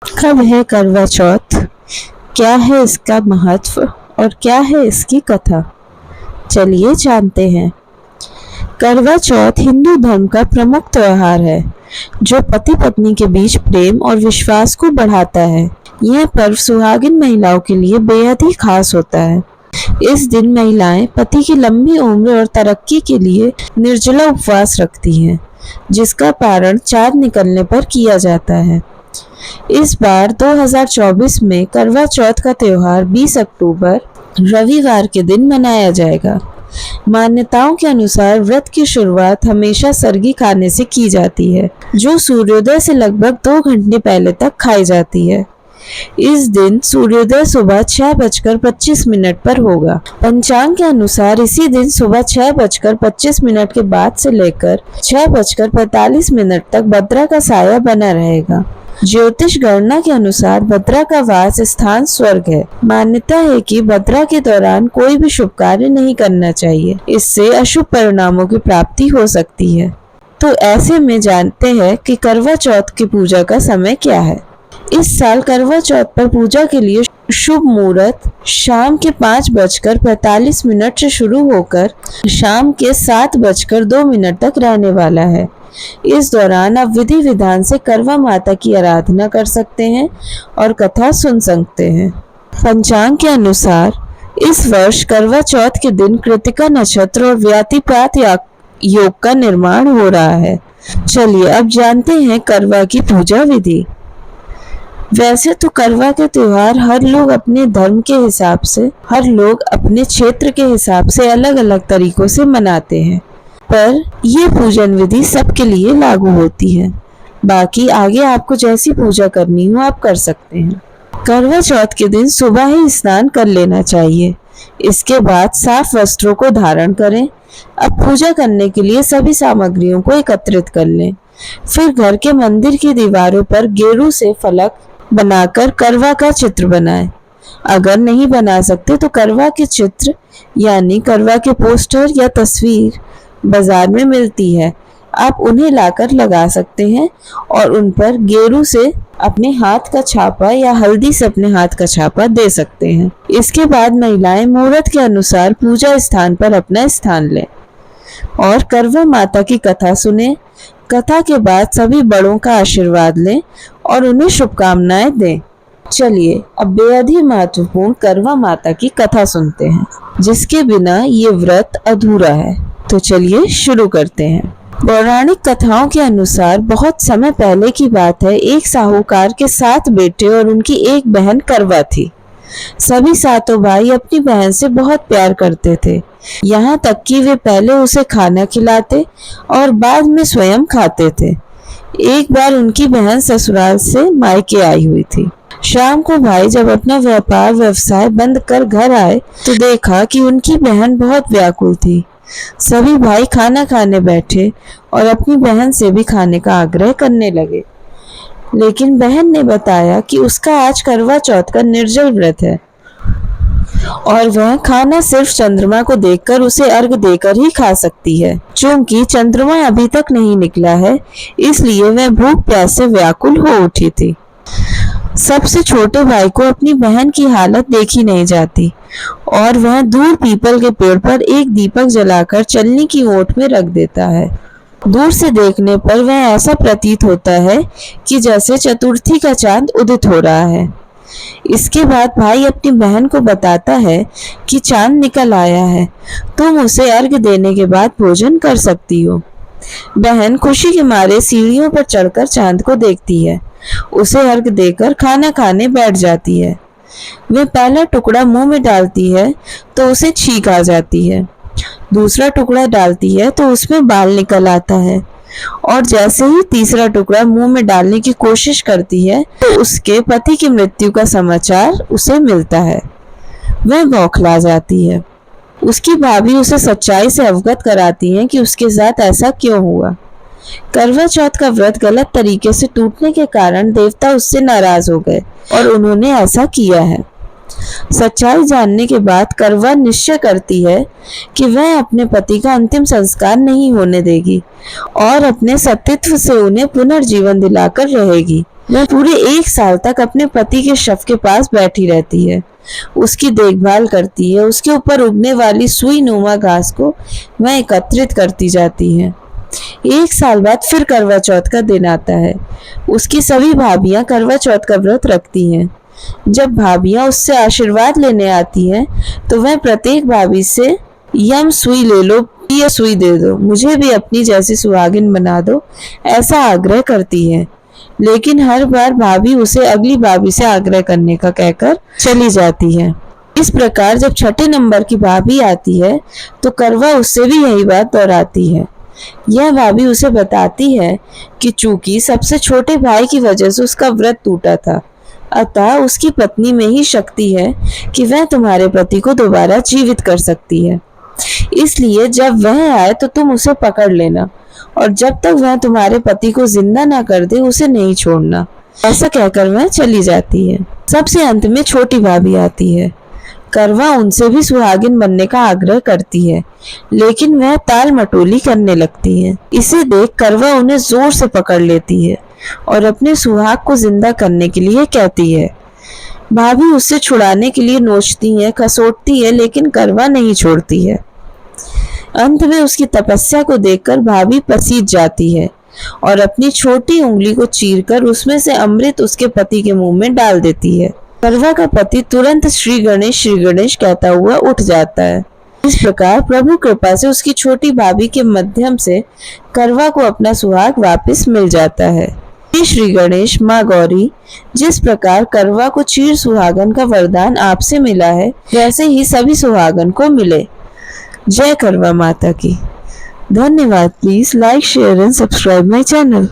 कब है करवा चौथ? क्या है इसका महत्व और क्या है इसकी कथा? चलिए जानते हैं। करवा चौथ हिंदू धर्म का प्रमुख त्योहार है जो पति पत्नी के बीच प्रेम और विश्वास को बढ़ाता है। यह पर्व सुहागिन महिलाओं के लिए बेहद ही खास होता है। इस दिन महिलाएं पति की लंबी उम्र और तरक्की के लिए निर्जला उपवास रखती हैं, जिसका पारण चांद निकलने पर किया जाता है। इस बार 2024 में करवा चौथ का त्योहार 20 अक्टूबर रविवार के दिन मनाया जाएगा। मान्यताओं के अनुसार व्रत की शुरुआत हमेशा सरगी खाने से की जाती है, जो सूर्योदय से लगभग 2 घंटे पहले तक खाई जाती है। इस दिन सूर्योदय सुबह 6:25 पर होगा। पंचांग के अनुसार इसी दिन सुबह 6:25 के बाद से लेकर 6:45 तक भद्रा का साया बना रहेगा। ज्योतिष गणना के अनुसार भद्रा का वास स्थान स्वर्ग है। मान्यता है कि भद्रा के दौरान कोई भी शुभ कार्य नहीं करना चाहिए, इससे अशुभ परिणामों की प्राप्ति हो सकती है। तो ऐसे में जानते हैं कि करवा चौथ की पूजा का समय क्या है। इस साल करवा चौथ पर पूजा के लिए शुभ मुहूर्त शाम के 5:45 से शुरू होकर शाम के 7:02 तक रहने वाला है। इस दौरान आप विधि विधान से करवा माता की आराधना कर सकते हैं और कथा सुन सकते हैं। पंचांग के अनुसार इस वर्ष करवा चौथ के दिन कृतिका नक्षत्र और व्यातिपात योग का निर्माण हो रहा है। चलिए अब जानते हैं करवा की पूजा विधि। वैसे तो करवा के त्योहार हर लोग अपने धर्म के हिसाब से, हर लोग अपने क्षेत्र के हिसाब से अलग अलग तरीकों से मनाते हैं, पर यह पूजन विधि सबके लिए लागू होती है। बाकी आगे आपको जैसी पूजा करनी हो आप कर सकते हैं। करवा चौथ के दिन सुबह ही स्नान कर लेना चाहिए। इसके बाद साफ वस्त्रों को धारण करें। अब पूजा करने के लिए सभी सामग्रियों को एकत्रित कर लें। फिर घर के मंदिर की दीवारों पर गेरू से फलक बनाकर करवा का चित्र बनाएं। अगर नहीं बना सकते तो करवा के चित्र यानी करवा के पोस्टर या तस्वीर बाजार में मिलती है, आप उन्हें लाकर लगा सकते हैं और उन पर गेरू से अपने हाथ का छापा या हल्दी से अपने हाथ का छापा दे सकते हैं। इसके बाद महिलाएं मुहूर्त के अनुसार पूजा स्थान पर अपना स्थान लें और करवा माता की कथा सुने। कथा के बाद सभी बड़ों का आशीर्वाद लें और उन्हें शुभकामनाएं दें। चलिए अब बेहद ही महत्वपूर्ण करवा माता की कथा सुनते हैं, जिसके बिना ये व्रत अधूरा है। तो चलिए शुरू करते हैं। पौराणिक कथाओं के अनुसार बहुत समय पहले की बात है, एक साहूकार के 7 बेटे और उनकी एक बहन करवा थी। सभी 7 भाई अपनी बहन से बहुत प्यार करते थे, यहाँ तक कि वे पहले उसे खाना खिलाते और बाद में स्वयं खाते थे। एक बार उनकी बहन ससुराल से मायके आई हुई थी। शाम को भाई जब अपना व्यापार व्यवसाय बंद कर घर आए तो देखा कि उनकी बहन बहुत व्याकुल थी। सभी भाई खाना खाने बैठे और अपनी बहन से भी खाने का आग्रह करने लगे, लेकिन बहन ने बताया कि उसका आज करवा चौथ का निर्जल व्रत है और वह खाना सिर्फ चंद्रमा को देखकर उसे अर्घ देकर ही खा सकती है। चूंकि चंद्रमा अभी तक नहीं निकला है, इसलिए वह भूख प्यास से व्याकुल हो उठी थी। सबसे छोटे भाई को अपनी बहन की हालत देखी नहीं जाती और वह दूर पीपल के पेड़ पर एक दीपक जलाकर चलनी की ओट में रख देता है। दूर से देखने पर वह ऐसा प्रतीत होता है कि जैसे चतुर्थी का चांद उदित हो रहा है। इसके बाद भाई अपनी बहन को बताता है कि चांद निकल आया है, तुम उसे अर्घ देने के बाद भोजन कर सकती हो। बहन खुशी के मारे सीढ़ियों पर चढ़कर चांद को देखती है, उसे अर्घ देकर खाना खाने बैठ जाती है। वह पहला टुकड़ा मुंह में डालती है तो उसे छींक आ जाती है, दूसरा टुकड़ा डालती है तो उसमें बाल निकल आता है और जैसे ही तीसरा टुकड़ा मुंह में डालने की कोशिश करती है तो उसके पति की मृत्यु का समाचार उसे मिलता है। वह बौखला जाती है। उसकी भाभी उसे सच्चाई से अवगत कराती हैं कि उसके साथ ऐसा क्यों हुआ। करवा चौथ का व्रत गलत तरीके से टूटने के कारण देवता उससे नाराज हो गए और उन्होंने ऐसा किया है। सच्चाई जानने के बाद करवा निश्चय करती है कि वह अपने पति का अंतिम संस्कार नहीं होने देगी और अपने सतीत्व से उन्हें पुनर्जीवन दिलाकर रहेगी। वह पूरे 1 साल तक अपने पति के शव के पास बैठी रहती है, उसकी देखभाल करती है, उसके ऊपर उगने वाली सुई नुमा घास को वह एकत्रित करती जाती है। 1 साल बाद फिर करवा चौथ का दिन आता है। उसकी सभी भाभियां करवा चौथ का व्रत रखती हैं। जब भाभियां उससे आशीर्वाद लेने आती हैं तो वह प्रत्येक भाभी से यम सुई ले लो, ये सुई दे दो, मुझे भी अपनी जैसी सुहागिन बना दो, ऐसा आग्रह करती है। लेकिन हर बार भाभी उसे अगली भाभी से आग्रह करने का कहकर चली जाती है। इस प्रकार जब छठे नंबर की भाभी आती है तो करवा उससे भी यही बात दोहराती है। यह भाभी उसे बताती है कि चूंकि सबसे छोटे भाई की वजह से उसका व्रत टूटा था, अतः उसकी पत्नी में ही शक्ति है कि वह तुम्हारे पति को दोबारा जीवित कर सकती है। इसलिए जब वह आए तो तुम उसे पकड़ लेना और जब तक वह तुम्हारे पति को जिंदा ना कर दे उसे नहीं छोड़ना। ऐसा कहकर वह चली जाती है। सबसे अंत में छोटी भाभी आती है। करवा उनसे भी सुहागिन बनने का आग्रह करती है, लेकिन वह टाल मटोली करने लगती है। इसे देख करवा उन्हें जोर से पकड़ लेती है और अपने सुहाग को जिंदा करने के लिए कहती है। भाभी उससे छुड़ाने के लिए नोचती है, खसोटती है, लेकिन करवा नहीं छोड़ती है। अंत में उसकी तपस्या को देखकर भाभी पसीज जाती है और अपनी छोटी उंगली को चीरकर उसमें से अमृत उसके पति के मुंह में डाल देती है। करवा का पति तुरंत श्री गणेश कहता हुआ उठ जाता है। इस प्रकार प्रभु कृपा से उसकी छोटी भाभी के माध्यम से करवा को अपना सुहाग वापस मिल जाता है। श्री गणेश, माँ गौरी, जिस प्रकार करवा को चीर सुहागन का वरदान आपसे मिला है, वैसे ही सभी सुहागन को मिले। जय करवा माता की। धन्यवाद। Please like, share and subscribe my channel.